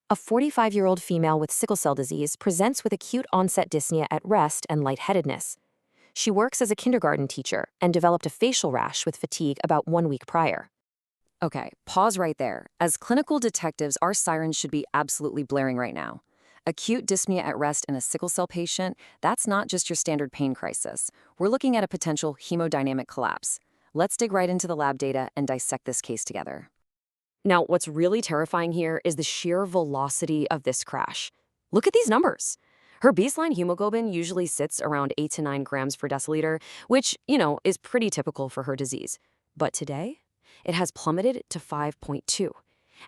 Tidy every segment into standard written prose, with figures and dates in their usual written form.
A 45-year-old female with sickle cell disease presents with acute onset dyspnea at rest and lightheadedness. She works as a kindergarten teacher and developed a facial rash with fatigue about 1 week prior. Okay, pause right there. As clinical detectives, our sirens should be absolutely blaring right now. Acute dyspnea at rest in a sickle cell patient, that's not just your standard pain crisis. We're looking at a potential hemodynamic collapse. Let's dig right into the lab data and dissect this case together. Now, what's really terrifying here is the sheer velocity of this crash. Look at these numbers. Her baseline hemoglobin usually sits around 8 to 9 grams per deciliter, which, is pretty typical for her disease. But today, it has plummeted to 5.2.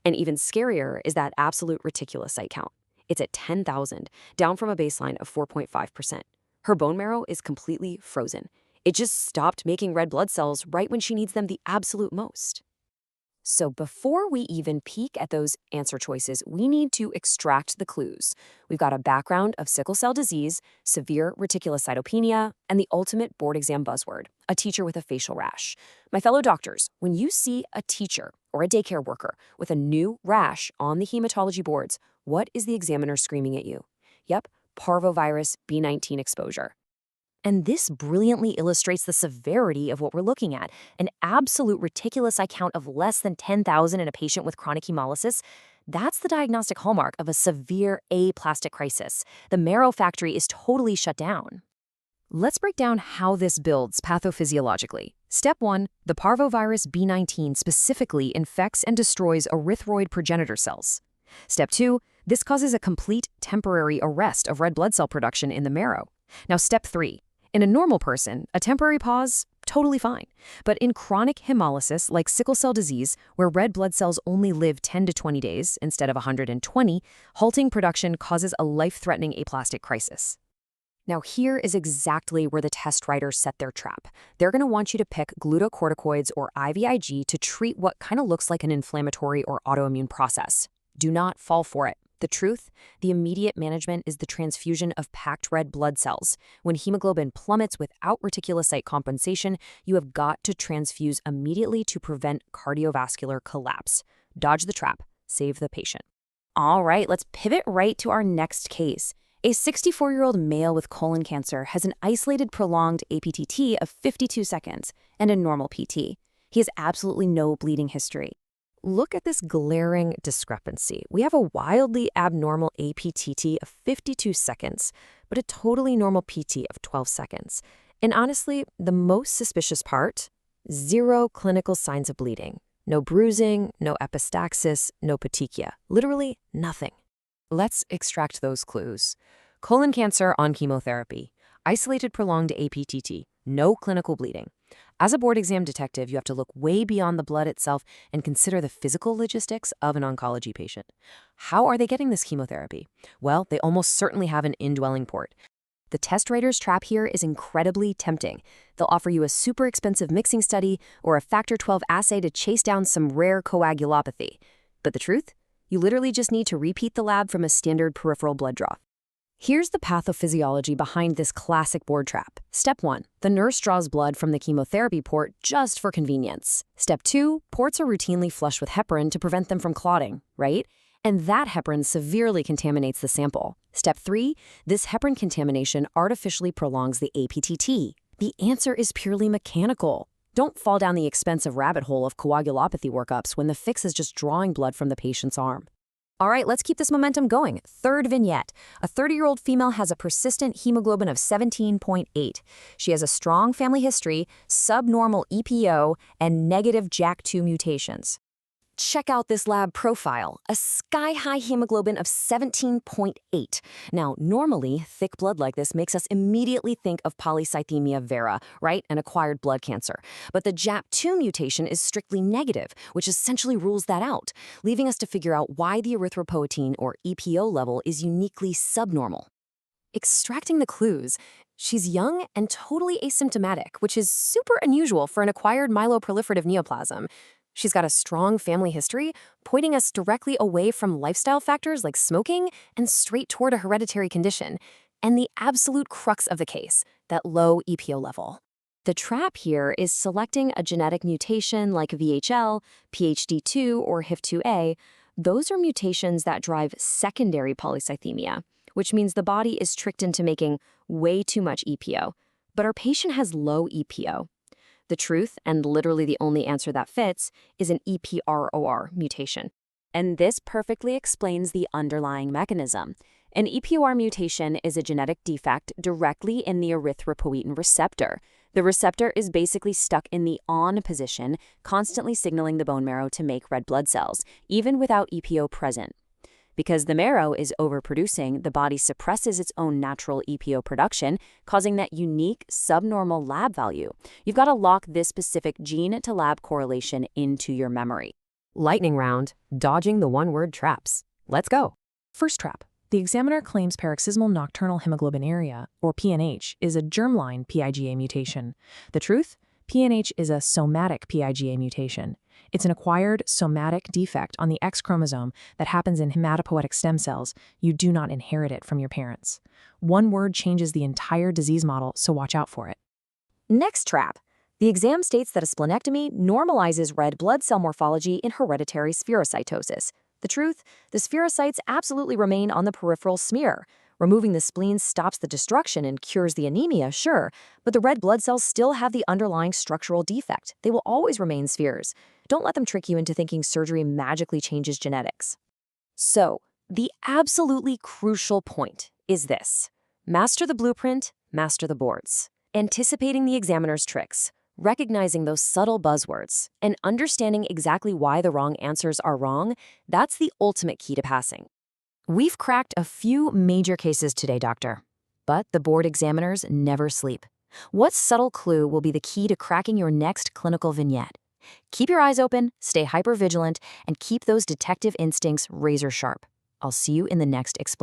And even scarier is that absolute reticulocyte count. It's at 10,000, down from a baseline of 4.5%. Her bone marrow is completely frozen. It just stopped making red blood cells right when she needs them the absolute most. So before we even peek at those answer choices, we need to extract the clues. We've got a background of sickle cell disease, severe reticulocytopenia, and the ultimate board exam buzzword, a teacher with a facial rash. My fellow doctors, when you see a teacher or a daycare worker with a new rash on the hematology boards, what is the examiner screaming at you? Yep, Parvovirus B19 exposure. And this brilliantly illustrates the severity of what we're looking at. An absolute reticulocyte count of less than 10,000 in a patient with chronic hemolysis. That's the diagnostic hallmark of a severe aplastic crisis. The marrow factory is totally shut down. Let's break down how this builds pathophysiologically. Step 1, the Parvovirus B19 specifically infects and destroys erythroid progenitor cells. Step 2, this causes a complete temporary arrest of red blood cell production in the marrow. Now, step 3. In a normal person, a temporary pause, totally fine. But in chronic hemolysis like sickle cell disease, where red blood cells only live 10 to 20 days instead of 120, halting production causes a life-threatening aplastic crisis. Now here is exactly where the test writers set their trap. They're going to want you to pick glucocorticoids or IVIG to treat what kind of looks like an inflammatory or autoimmune process. Do not fall for it. The truth, the immediate management is the transfusion of packed red blood cells. When hemoglobin plummets without reticulocyte compensation, you have got to transfuse immediately to prevent cardiovascular collapse. Dodge the trap. Save the patient. All right, let's pivot right to our next case. A 64-year-old male with colon cancer has an isolated prolonged aPTT of 52 seconds and a normal PT. He has absolutely no bleeding history. Look at this glaring discrepancy. We have a wildly abnormal aPTT of 52 seconds, but a totally normal PT of 12 seconds. And honestly, the most suspicious part, 0 clinical signs of bleeding. No bruising, no epistaxis, no petechia. Literally nothing. Let's extract those clues. Colon cancer on chemotherapy. Isolated prolonged aPTT. No clinical bleeding. As a board exam detective, you have to look way beyond the blood itself and consider the physical logistics of an oncology patient. How are they getting this chemotherapy? Well, they almost certainly have an indwelling port. The test writer's trap here is incredibly tempting. They'll offer you a super expensive mixing study or a factor 12 assay to chase down some rare coagulopathy. But the truth? You literally just need to repeat the lab from a standard peripheral blood draw. Here's the pathophysiology behind this classic board trap. Step 1, the nurse draws blood from the chemotherapy port just for convenience. Step 2, ports are routinely flushed with heparin to prevent them from clotting, right? And that heparin severely contaminates the sample. Step 3, this heparin contamination artificially prolongs the aPTT. The answer is purely mechanical. Don't fall down the expensive rabbit hole of coagulopathy workups when the fix is just drawing blood from the patient's arm. All right, let's keep this momentum going. Third vignette. A 30-year-old female has a persistent hemoglobin of 17.8. She has a strong family history, subnormal EPO, and negative JAK2 mutations. Check out this lab profile, a sky-high hemoglobin of 17.8. Now, normally, thick blood like this makes us immediately think of Polycythemia Vera, right? An acquired blood cancer. But the JAK2 mutation is strictly negative, which essentially rules that out, leaving us to figure out why the erythropoietin, or EPO level, is uniquely subnormal. Extracting the clues, she's young and totally asymptomatic, which is super unusual for an acquired myeloproliferative neoplasm. She's got a strong family history, pointing us directly away from lifestyle factors like smoking and straight toward a hereditary condition. And the absolute crux of the case, that low EPO level. The trap here is selecting a genetic mutation like VHL, PHD2, or HIF2A, Those are mutations that drive secondary polycythemia, which means the body is tricked into making way too much EPO. But our patient has low EPO. The truth, and literally the only answer that fits, is an EPROR mutation. And this perfectly explains the underlying mechanism. An EPOR mutation is a genetic defect directly in the erythropoietin receptor. The receptor is basically stuck in the on position, constantly signaling the bone marrow to make red blood cells, even without EPO present. Because the marrow is overproducing, the body suppresses its own natural EPO production, causing that unique subnormal lab value. You've got to lock this specific gene-to-lab correlation into your memory. Lightning round, dodging the one-word traps. Let's go. First trap. The examiner claims paroxysmal nocturnal hemoglobinuria, or PNH, is a germline PIGA mutation. The truth? PNH is a somatic PIGA mutation. It's an acquired somatic defect on the X chromosome that happens in hematopoietic stem cells. You do not inherit it from your parents. One word changes the entire disease model, so watch out for it. Next trap. The exam states that a splenectomy normalizes red blood cell morphology in hereditary spherocytosis. The truth? The spherocytes absolutely remain on the peripheral smear. Removing the spleen stops the destruction and cures the anemia, sure, but the red blood cells still have the underlying structural defect. They will always remain spheres. Don't let them trick you into thinking surgery magically changes genetics. So, the absolutely crucial point is this. Master the blueprint, master the boards. Anticipating the examiner's tricks, recognizing those subtle buzzwords, and understanding exactly why the wrong answers are wrong, that's the ultimate key to passing. We've cracked a few major cases today, doctor. But the board examiners never sleep. What subtle clue will be the key to cracking your next clinical vignette? Keep your eyes open, stay hypervigilant, and keep those detective instincts razor sharp. I'll see you in the next explain.